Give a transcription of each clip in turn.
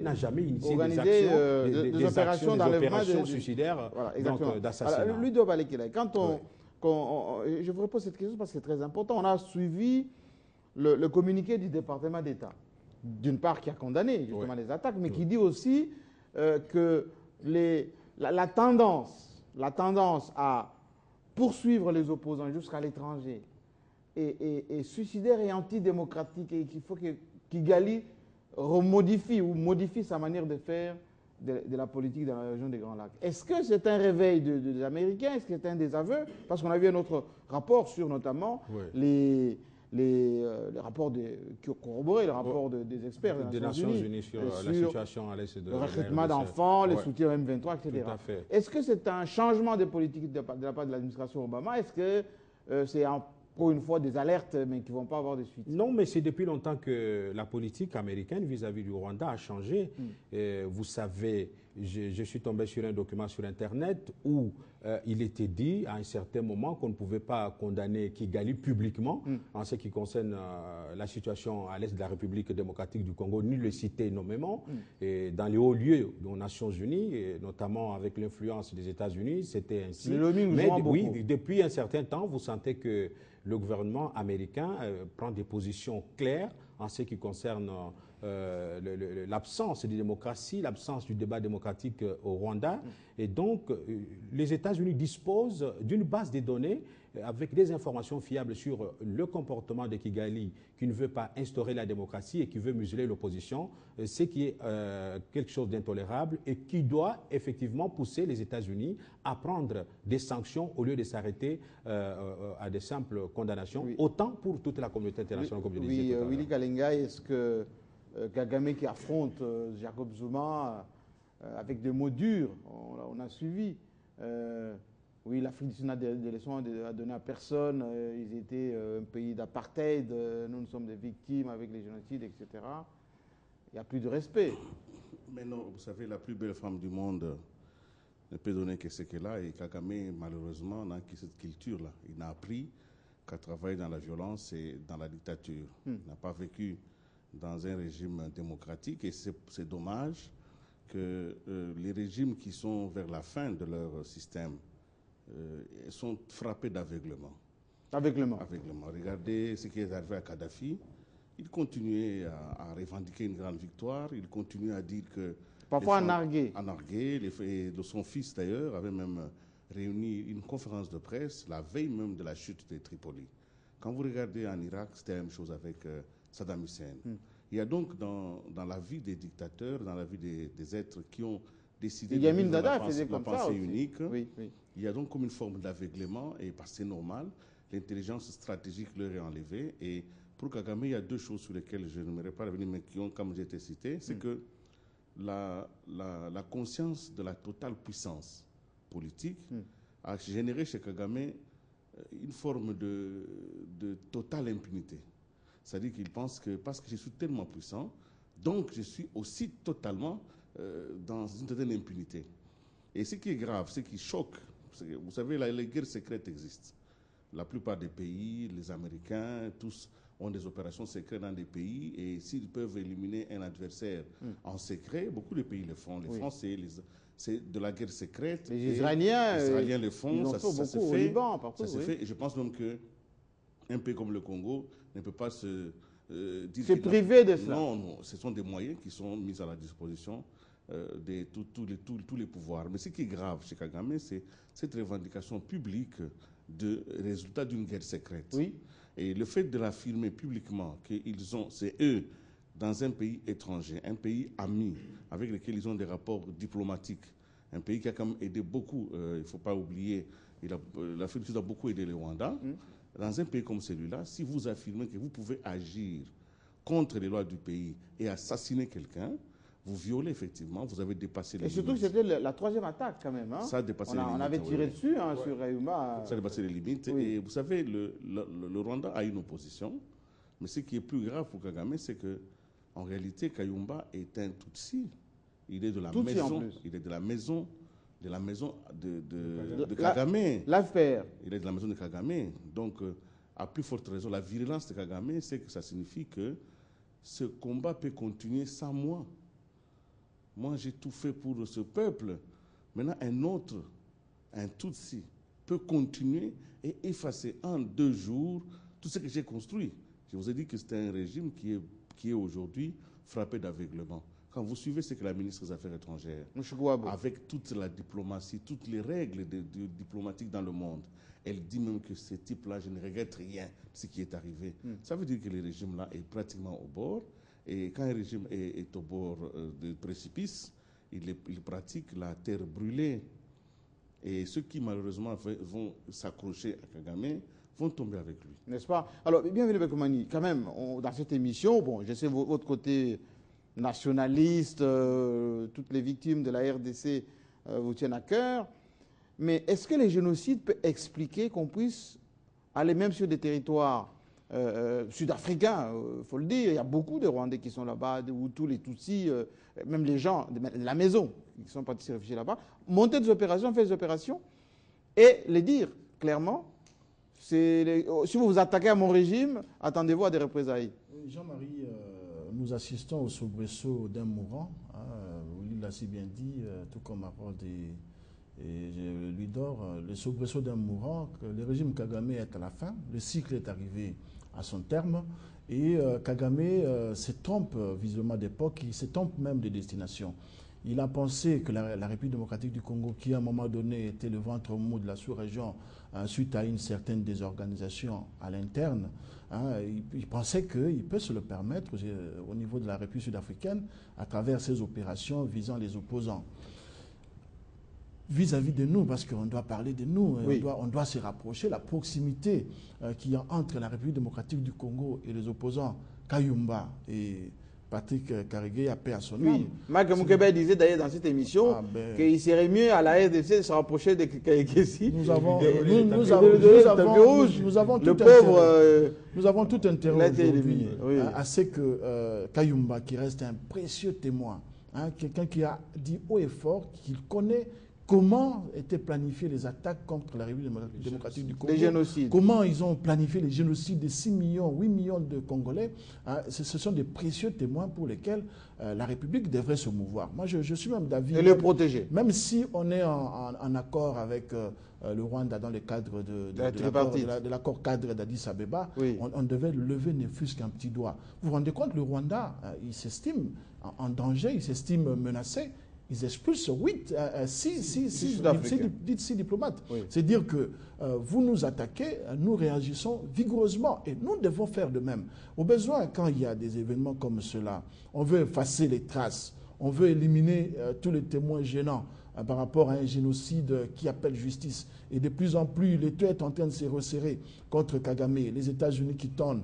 n'a jamais initié organisé des opérations d'enlèvement suicidaires, voilà, d'assassinat. Ludo Balekile, je vous repose cette question parce que c'est très important. On a suivi le communiqué du département d'État, d'une part qui a condamné justement les attaques, mais qui dit aussi que la tendance à poursuivre les opposants jusqu'à l'étranger est suicidaire et antidémocratique, et qu'il faut que Kigali modifie sa manière de faire de la politique dans la région des Grands Lacs. Est-ce que c'est un réveil des Américains? Est-ce que c'est un désaveu? Parce qu'on a vu un autre rapport sur notamment les rapports qui ont corroboré le rapport des experts des Nations Unies sur la situation à l'est de le recrutement d'enfants, les soutiens au M23, etc. Tout à fait. Est-ce que c'est un changement de politique de la part de l'administration Obama? Est-ce que c'est pour une fois des alertes, mais qui ne vont pas avoir de suite? Non, mais c'est depuis longtemps que la politique américaine vis-à-vis du Rwanda a changé. Vous savez, je suis tombé sur un document sur Internet où il était dit à un certain moment qu'on ne pouvait pas condamner Kigali publiquement en ce qui concerne la situation à l'est de la République démocratique du Congo, ni le citer nommément. Et dans les hauts lieux des Nations Unies, et notamment avec l'influence des États-Unis, c'était ainsi. Mais oui, depuis un certain temps, vous sentez que le gouvernement américain prend des positions claires en ce qui concerne l'absence de démocratie, l'absence du débat démocratique au Rwanda. Et donc, les États-Unis disposent d'une base de données avec des informations fiables sur le comportement de Kigali, qui ne veut pas instaurer la démocratie et qui veut museler l'opposition, ce qui est quelque chose d'intolérable et qui doit effectivement pousser les États-Unis à prendre des sanctions au lieu de s'arrêter à des simples condamnations, autant pour toute la communauté internationale, comme je disais tout à l'heure. Willy Kalenga, est-ce que Kagame qui affronte Jacob Zuma avec des mots durs, on a suivi. Oui, l'Afrique du Sud n'a des leçons à donner à personne. Ils étaient un pays d'apartheid. Nous sommes des victimes avec les génocides, etc. Il n'y a plus de respect. Mais non, vous savez, la plus belle femme du monde ne peut donner que ce qu'elle a. Et Kagame, malheureusement, n'a que cette culture-là. Il n'a appris qu'à travailler dans la violence et dans la dictature. Il n'a pas vécu dans un régime démocratique. Et c'est dommage que les régimes qui sont vers la fin de leur système sont frappés d'aveuglement. Aveuglement. Regardez ce qui est arrivé à Kadhafi. Il continuait à revendiquer une grande victoire. Il continuait à dire que... Parfois en arguer. Son fils, d'ailleurs, avait même réuni une conférence de presse la veille même de la chute de Tripoli. Quand vous regardez en Irak, c'était la même chose avec Saddam Hussein. Il y a donc dans la vie des dictateurs, dans la vie des êtres qui ont décidé de vivre la pensée unique, il y a donc comme une forme d'aveuglement, et parce que c'est normal, l'intelligence stratégique leur est enlevée. Et pour Kagame, il y a deux choses sur lesquelles je n'aimerais pas revenir, mais qui ont, comme j'ai été cité, c'est que la conscience de la totale puissance politique a généré chez Kagame une forme de totale impunité. C'est-à-dire qu'il pense que parce que je suis tellement puissant, donc je suis aussi totalement dans une certaine impunité. Et ce qui est grave, ce qui choque, vous savez, les guerres secrètes existent. La plupart des pays, les Américains, tous ont des opérations secrètes dans des pays, et s'ils peuvent éliminer un adversaire en secret, beaucoup de pays le font. Les Français, c'est de la guerre secrète. Les Israéliens le font, ça se fait. Au Liban, partout, ça se fait. Et je pense même qu'un pays comme le Congo ne peut pas se dire... privé de cela. Non, ce sont des moyens qui sont mis à la disposition de tous les pouvoirs. Mais ce qui est grave chez Kagame, c'est cette revendication publique de résultat d'une guerre secrète. Oui. Et le fait de l'affirmer publiquement c'est eux, dans un pays étranger, un pays ami, avec lequel ils ont des rapports diplomatiques, un pays qui a quand même aidé beaucoup, il ne faut pas oublier, l'Afrique du Sud a beaucoup aidé le Rwanda. Dans un pays comme celui-là, si vous affirmez que vous pouvez agir contre les lois du pays et assassiner quelqu'un, vous violez effectivement, vous avez dépassé les limites. Et surtout que c'était la troisième attaque quand même. Hein. Ça a dépassé les limites. On avait tiré dessus sur Ayuma. Ça a dépassé les limites. Oui. Et vous savez, le Rwanda a une opposition, mais ce qui est plus grave pour Kagame, c'est qu'en réalité, Kayumba est un Tutsi. Il est de la Tutsi maison. En plus. Il est de la maison de Kagame. L'affaire. Il est de la maison de Kagame. Donc, à plus forte raison, la virulence de Kagame, c'est que ça signifie que ce combat peut continuer sans moi. moi j'ai tout fait pour ce peuple. Maintenant, un autre, un Tutsi, peut continuer et effacer en 2 jours tout ce que j'ai construit. Je vous ai dit que c'était un régime qui est aujourd'hui frappé d'aveuglement. Quand vous suivez ce que la ministre des Affaires étrangères, avec toute la diplomatie, toutes les règles diplomatiques dans le monde, elle dit même que ce type-là, je ne regrette rien de ce qui est arrivé. Ça veut dire que le régime-là est pratiquement au bord. Et quand un régime est au bord du précipice, il pratique la terre brûlée. Et ceux qui, malheureusement, vont s'accrocher à Kagame vont tomber avec lui. N'est-ce pas? Alors, bienvenue, Bekomani. Quand même, dans cette émission, bon, je sais votre côté nationaliste, toutes les victimes de la RDC vous tiennent à cœur. Mais est-ce que les génocides peuvent expliquer qu'on puisse aller même sur des territoires sud-africains, il faut le dire, il y a beaucoup de Rwandais qui sont là-bas, des Hutus, les Tutsis, même les gens de la maison qui sont partis se réfugier là-bas, monter des opérations, faire des opérations et les dire clairement, si vous vous attaquez à mon régime, attendez-vous à des représailles. Jean-Marie, nous assistons au soubresaut d'un mourant, hein, il l'a si bien dit, tout comme Harold et lui dort, le soubresaut d'un mourant, que le régime Kagame est à la fin, le cycle est arrivé à son terme, et Kagame se trompe visiblement d'époque, il se trompe même de destination. Il a pensé que la République démocratique du Congo, qui à un moment donné était le ventre mou de la sous-région, suite à une certaine désorganisation à l'interne, hein, il pensait qu'il peut se le permettre au niveau de la République sud-africaine à travers ses opérations visant les opposants. Vis-à-vis de nous, parce qu'on doit parler de nous, oui. on doit se rapprocher, la proximité qu'il y a entre la République démocratique du Congo et les opposants Kayumba et Patrick Karegeya, à paix à son âme. Marc Moukebe disait d'ailleurs dans cette émission qu'il serait mieux à la RDC de se rapprocher de Karegeya. Nous avons tout intérêt aujourd'hui à ce que Kayumba, qui reste un précieux témoin, hein, quelqu'un qui a dit haut et fort qu'il connaît comment étaient planifiées les attaques contre la République démocratique du Congo. Les génocides. Comment ils ont planifié les génocides de 6 millions, 8 millions de Congolais. Hein, ce sont des précieux témoins pour lesquels la République devrait se mouvoir. Moi, je suis même d'avis... Et le protéger. Même si on est en accord avec le Rwanda dans le cadre de l'accord cadre d'Addis Abeba, oui. on devait lever ne fût-ce qu'un petit doigt. Vous vous rendez compte, le Rwanda, il s'estime en danger, il s'estime menacé. Ils expulsent 6 diplomates. Oui. C'est-à-dire que vous nous attaquez, nous réagissons vigoureusement et nous devons faire de même. Au besoin, quand il y a des événements comme cela, on veut effacer les traces, on veut éliminer tous les témoins gênants par rapport à un génocide qui appelle justice. Et de plus en plus, l'État est en train de se resserrer contre Kagame. Les États-Unis qui tournent,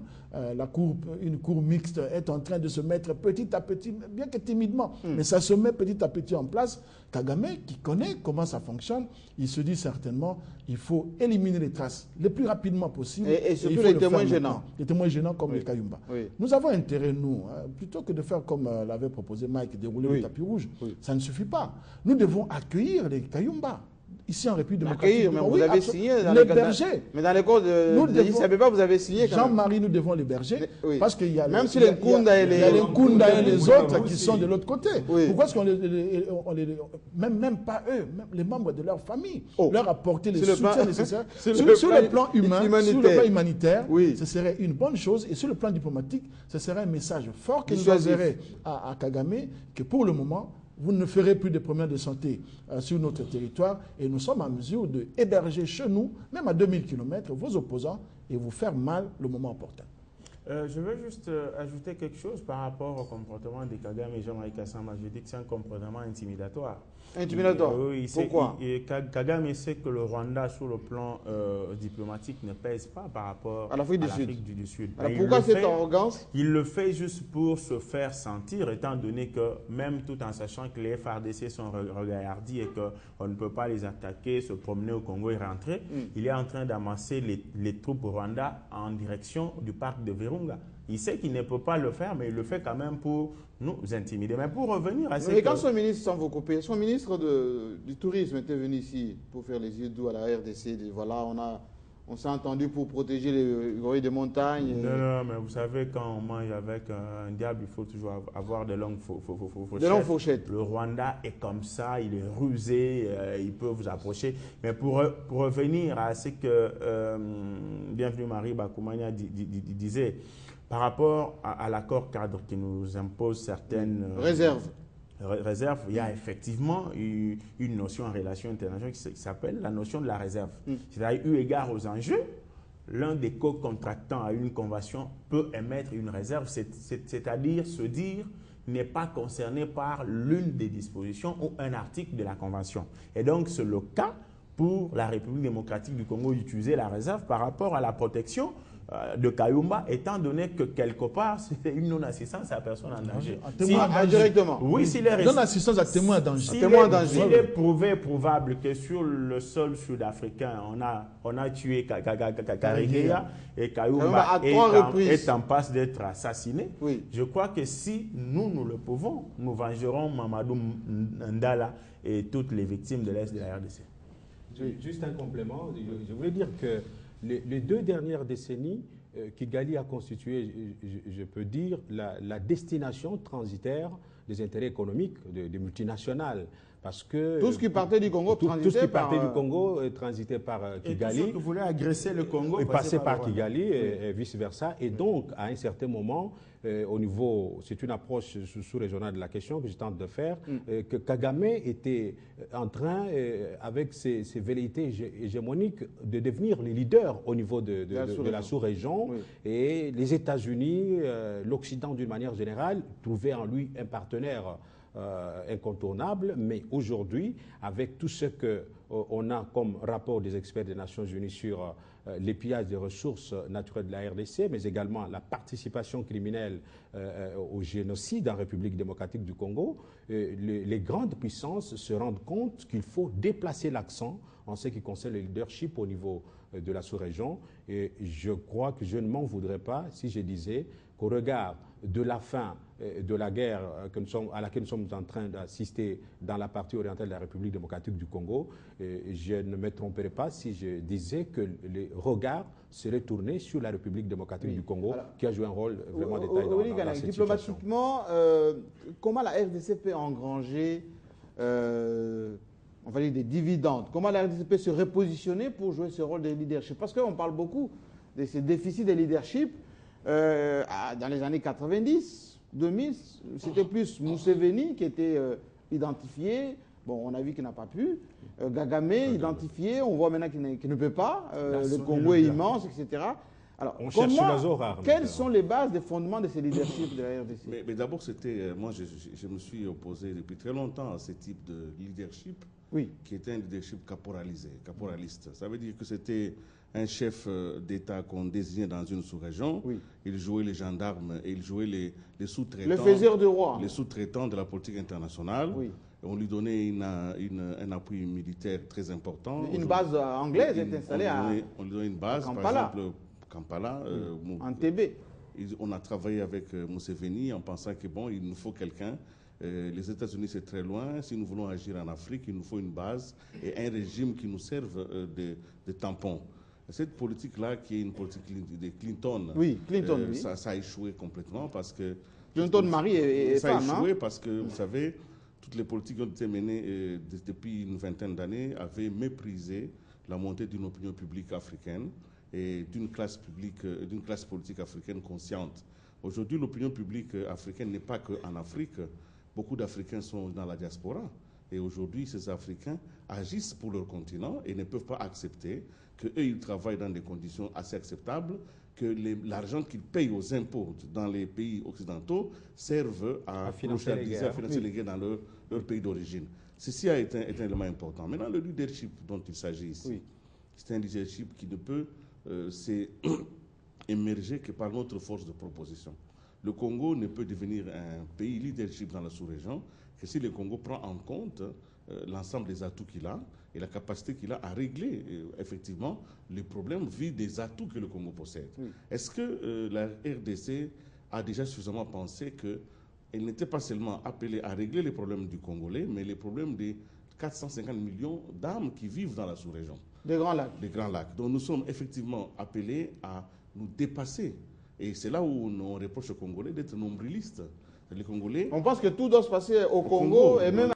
une cour mixte est en train de se mettre petit à petit, bien que timidement, mais ça se met petit à petit en place. Kagame, qui connaît comment ça fonctionne, il se dit certainement il faut éliminer les traces le plus rapidement possible. Et surtout les témoins gênants. Les témoins gênants comme les Kayumba. Oui. Nous avons intérêt, nous, plutôt que de faire comme l'avait proposé Mike, dérouler le tapis rouge, ça ne suffit pas. Nous devons accueillir les Kayumba. Ici en République démocratique. Mais vous avez signé dans les bergers. Mais dans les cours d'Addis Abeba, vous avez signé. Jean-Marie, nous devons les bergers. Oui. Parce qu'il y a même si les Nkunda et les autres qui sont de l'autre côté. Oui. Pourquoi est-ce qu'on même pas eux, même les membres de leur famille, leur apporter les soutiens nécessaires sur le plan humain, sur le plan humanitaire, ce serait une bonne chose. Et sur le plan diplomatique, ce serait un message fort que nous enverrait à Kagame que pour le moment, vous ne ferez plus de problèmes de santé sur notre territoire et nous sommes en mesure d'héberger chez nous, même à 2000 km, vos opposants et vous faire mal le moment opportun. Je veux juste ajouter quelque chose par rapport au comportement de Kagame et Jean-Marie Kassama. Je dis que c'est un comportement intimidatoire. Intimidatoire. Pourquoi? Kagame sait que le Rwanda, sur le plan diplomatique, ne pèse pas par rapport à l'Afrique du Sud. Alors pourquoi cette arrogance? Il le fait juste pour se faire sentir, étant donné que même tout en sachant que les FARDC sont regaillardis et qu'on ne peut pas les attaquer, se promener au Congo et rentrer, il est en train d'amasser les troupes Rwanda en direction du parc de Virunga. Il sait qu'il ne peut pas le faire, mais il le fait quand même pour nous intimider. Mais pour revenir à Mais quand son ministre, sans vous couper, son ministre du Tourisme était venu ici pour faire les yeux doux à la RDC. Voilà, On s'est entendu pour protéger les gorilles des montagnes. Non, mais vous savez, quand on mange avec un diable, il faut toujours avoir des longues fourchettes. Des longues fourchettes. Le Rwanda est comme ça, il est rusé, il peut vous approcher. Mais pour revenir à ce que Bienvenue Marie Bakoumania disait, par rapport à l'accord cadre qui nous impose certaines réserves, il y a effectivement une notion en relation internationale qui s'appelle la notion de la réserve. C'est-à-dire, eu égard aux enjeux, l'un des co-contractants à une convention peut émettre une réserve, c'est-à-dire se dire n'est pas concerné par l'une des dispositions ou un article de la convention. Et donc, c'est le cas pour la République démocratique du Congo d'utiliser la réserve par rapport à la protection de Kayumba, étant donné que quelque part, c'est une non-assistance à la personne en danger. Directement. Oui, s'il est non-assistance à témoin en danger. S'il est probable que sur le sol sud-africain, on a tué Karigeya et Kayumba est en passe d'être assassiné, je crois que si nous le pouvons, nous vengerons Mamadou Ndala et toutes les victimes de l'Est de la RDC. Juste un complément, je voulais dire que les 2 dernières décennies, Kigali a constitué, je peux dire, la destination transitaire des intérêts économiques des multinationales. Parce que tout ce qui partait du Congo transitait par Kigali. Et tout ce qui voulait agresser le Congo passait par Kigali et vice-versa. Et donc, à un certain moment, au niveau, c'est une approche sous-régionale de la question que je tente de faire, que Kagame était en train, avec ses velléités hégémoniques, de devenir les leaders au niveau de la sous-région. Et les États-Unis, l'Occident d'une manière générale, trouvaient en lui un partenaire incontournable, mais aujourd'hui, avec tout ce qu'on a comme rapport des experts des Nations Unies sur les pillages des ressources naturelles de la RDC, mais également la participation criminelle au génocide en République démocratique du Congo, les grandes puissances se rendent compte qu'il faut déplacer l'accent en ce qui concerne le leadership au niveau de la sous-région. Et je crois que je ne m'en voudrais pas si je disais qu'au regard de la fin de la guerre à laquelle nous sommes en train d'assister dans la partie orientale de la République démocratique du Congo, je ne me tromperais pas si je disais que les regards seraient tournés sur la République démocratique du Congo, qui a joué un rôle vraiment détaillé dans cette situation. Diplomatiquement, comment la RDC peut engranger on va dire des dividendes? Comment la RDC peut se repositionner pour jouer ce rôle de leadership? Parce qu'on parle beaucoup de ces déficits de leadership. Dans les années 90, 2000, c'était plus Museveni qui était identifié. Bon, on a vu qu'il n'a pas pu. Kagame identifié, on voit maintenant qu'il ne peut pas. Le Congo est immense, etc. Alors, quelles sont les bases, des fondements de ce leadership de la RDC? Mais d'abord, moi, je me suis opposé depuis très longtemps à ce type de leadership, qui était un leadership caporaliste. Ça veut dire que c'était un chef d'État qu'on désignait dans une sous-région. Il jouait les gendarmes et il jouait les sous-traitants. Le faiseur de roi. Les sous-traitants de la politique internationale. On lui donnait un appui militaire très important. Une base anglaise est installée on lui donnait une base, Kampala. par exemple, Kampala. Entebbe. On a travaillé avec Museveni en pensant que bon, il nous faut quelqu'un. Les États-Unis, c'est très loin. Si nous voulons agir en Afrique, il nous faut une base et un régime qui nous serve de tampon. Cette politique-là, qui est une politique de Clinton, ça a échoué complètement parce que... Clinton Marie est ça femme, a échoué parce que, vous savez, toutes les politiques qui ont été menées depuis une vingtaine d'années avaient méprisé la montée d'une opinion publique africaine et d'une classe politique africaine consciente. Aujourd'hui, l'opinion publique africaine n'est pas qu'en Afrique. Beaucoup d'Africains sont dans la diaspora. Et aujourd'hui, ces Africains agissent pour leur continent et ne peuvent pas accepter qu'eux, ils travaillent dans des conditions assez acceptables, que l'argent qu'ils payent aux impôts dans les pays occidentaux serve à financer les guerres dans leur pays d'origine. Ceci a été un élément important. Maintenant, le leadership dont il s'agit ici, c'est un leadership qui ne peut émerger que par notre force de proposition. Le Congo ne peut devenir un pays leadership dans la sous-région que si le Congo prend en compte l'ensemble des atouts qu'il a et la capacité qu'il a à régler effectivement les problèmes vu des atouts que le Congo possède. Est-ce que la RDC a déjà suffisamment pensé qu'elle n'était pas seulement appelée à régler les problèmes du Congolais, mais les problèmes des 450 millions d'âmes qui vivent dans la sous-région. Des Grands Lacs. Des Grands Lacs. Donc nous sommes effectivement appelés à nous dépasser. Et c'est là où on reproche aux Congolais d'être nombrilistes. Les Congolais... On pense que tout doit se passer au Congo et même